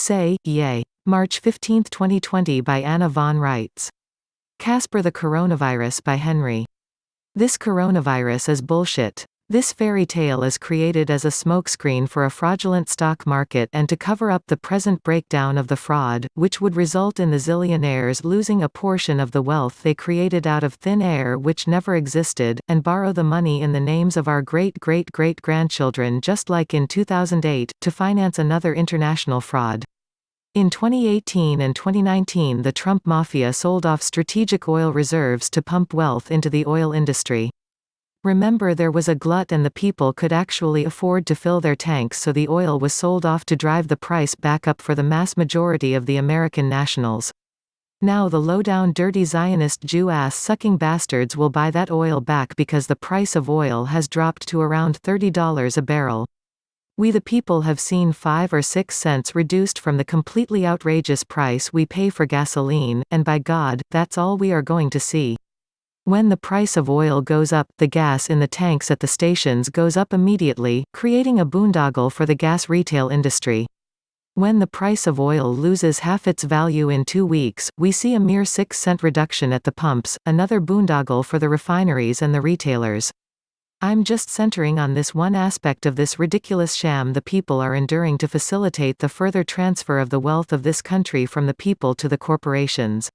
Say, yay. March 15, 2020 by Anna von Reitz. Casper the Coronavirus by Henry. This coronavirus is bullshit. This fairy tale is created as a smokescreen for a fraudulent stock market and to cover up the present breakdown of the fraud, which would result in the zillionaires losing a portion of the wealth they created out of thin air which never existed, and borrow the money in the names of our great-great-great-grandchildren just like in 2008, to finance another international fraud. In 2018 and 2019 the Trump mafia sold off strategic oil reserves to pump wealth into the oil industry. Remember, there was a glut and the people could actually afford to fill their tanks, so the oil was sold off to drive the price back up for the mass majority of the American nationals. Now the lowdown dirty Zionist Jew-ass-sucking bastards will buy that oil back because the price of oil has dropped to around $30 a barrel. We the people have seen 5 or 6 cents reduced from the completely outrageous price we pay for gasoline, and by God, that's all we are going to see. When the price of oil goes up, the gas in the tanks at the stations goes up immediately, creating a boondoggle for the gas retail industry. When the price of oil loses half its value in 2 weeks, we see a mere 6-cent reduction at the pumps, another boondoggle for the refineries and the retailers. I'm just centering on this one aspect of this ridiculous sham the people are enduring to facilitate the further transfer of the wealth of this country from the people to the corporations.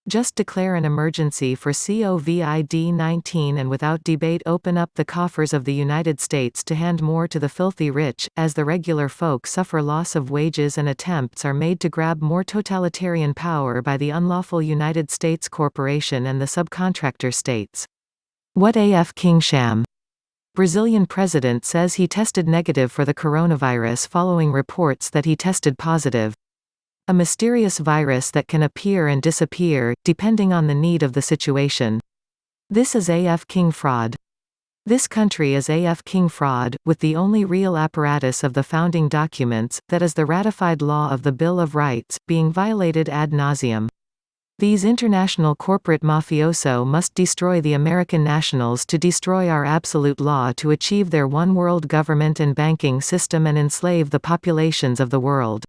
Just declare an emergency for COVID-19 and without debate open up the coffers of the United States to hand more to the filthy rich, as the regular folk suffer loss of wages and attempts are made to grab more totalitarian power by the unlawful United States corporation and the subcontractor states. What AF King sham? Brazilian president says he tested negative for the coronavirus following reports that he tested positive. A mysterious virus that can appear and disappear, depending on the need of the situation. This is AF King fraud. This country is AF King fraud, with the only real apparatus of the founding documents, that is the ratified law of the Bill of Rights, being violated ad nauseum. These international corporate mafioso must destroy the American nationals to destroy our absolute law to achieve their one-world government and banking system and enslave the populations of the world.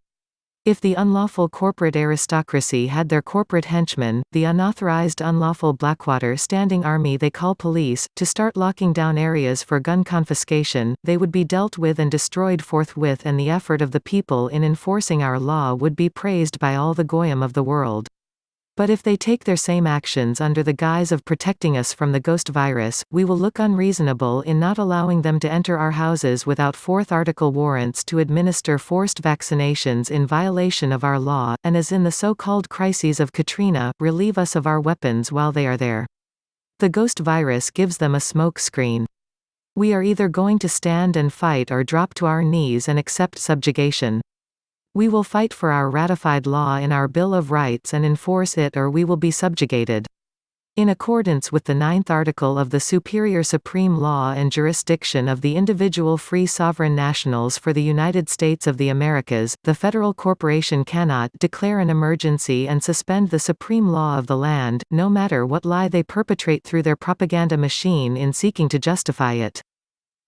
If the unlawful corporate aristocracy had their corporate henchmen, the unauthorized unlawful Blackwater standing army they call police, to start locking down areas for gun confiscation, they would be dealt with and destroyed forthwith, and the effort of the people in enforcing our law would be praised by all the goyim of the world. But if they take their same actions under the guise of protecting us from the ghost virus, we will look unreasonable in not allowing them to enter our houses without Fourth Article warrants to administer forced vaccinations in violation of our law, and as in the so-called crises of Katrina, relieve us of our weapons while they are there. The ghost virus gives them a smoke screen. We are either going to stand and fight or drop to our knees and accept subjugation. We will fight for our ratified law in our Bill of Rights and enforce it, or we will be subjugated. In accordance with the 9th Article of the Superior Supreme Law and Jurisdiction of the Individual Free Sovereign Nationals for the United States of the Americas, the federal corporation cannot declare an emergency and suspend the supreme law of the land, no matter what lie they perpetrate through their propaganda machine in seeking to justify it.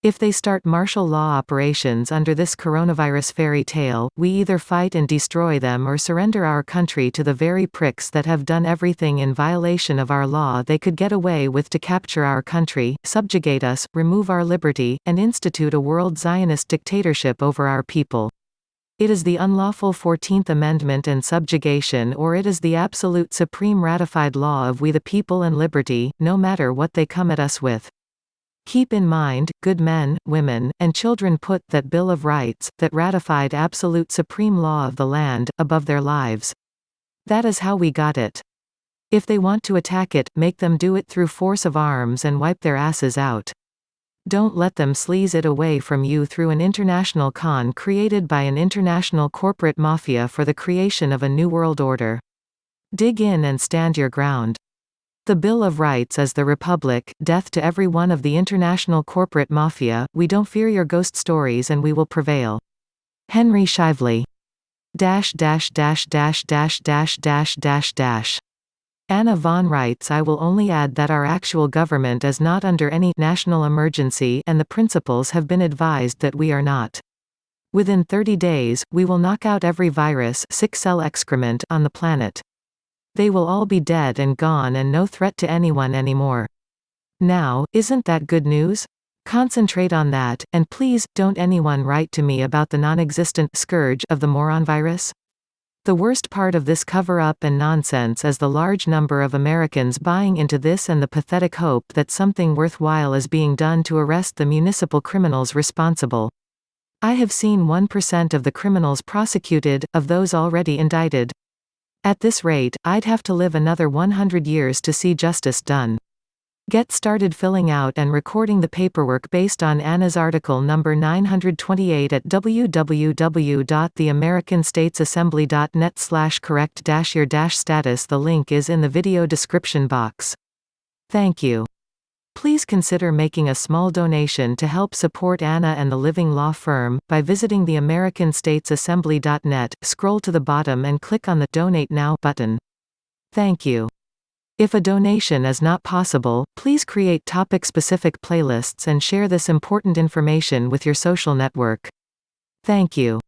If they start martial law operations under this coronavirus fairy tale, we either fight and destroy them or surrender our country to the very pricks that have done everything in violation of our law they could get away with to capture our country, subjugate us, remove our liberty, and institute a world Zionist dictatorship over our people. It is the unlawful 14th Amendment and subjugation, or it is the absolute supreme ratified law of we the people and liberty, no matter what they come at us with. Keep in mind, good men, women, and children, put that Bill of Rights, that ratified absolute supreme law of the land, above their lives. That is how we got it. If they want to attack it, make them do it through force of arms and wipe their asses out. Don't let them sleaze it away from you through an international con created by an international corporate mafia for the creation of a new world order. Dig in and stand your ground. The Bill of Rights is the Republic. Death to every one of the international corporate mafia. We don't fear your ghost stories and we will prevail. Henry Shively. Anna von Reitz. I will only add that our actual government is not under any national emergency, and the principals have been advised that we are not. Within 30 days, we will knock out every virus, sick cell excrement on the planet. They will all be dead and gone and no threat to anyone anymore. Now, isn't that good news? Concentrate on that, and please, don't anyone write to me about the non-existent scourge of the moron virus. The worst part of this cover-up and nonsense is the large number of Americans buying into this and the pathetic hope that something worthwhile is being done to arrest the municipal criminals responsible. I have seen 1% of the criminals prosecuted, of those already indicted. At this rate, I'd have to live another 100 years to see justice done. Get started filling out and recording the paperwork based on Anna's article number 928 at www.theamericanstatesassembly.net/correct-your-status. The link is in the video description box. Thank you. Please consider making a small donation to help support Anna and the Living Law Firm by visiting theamericanstatesassembly.net. Scroll to the bottom and click on the Donate Now button. Thank you. If a donation is not possible, please create topic-specific playlists and share this important information with your social network. Thank you.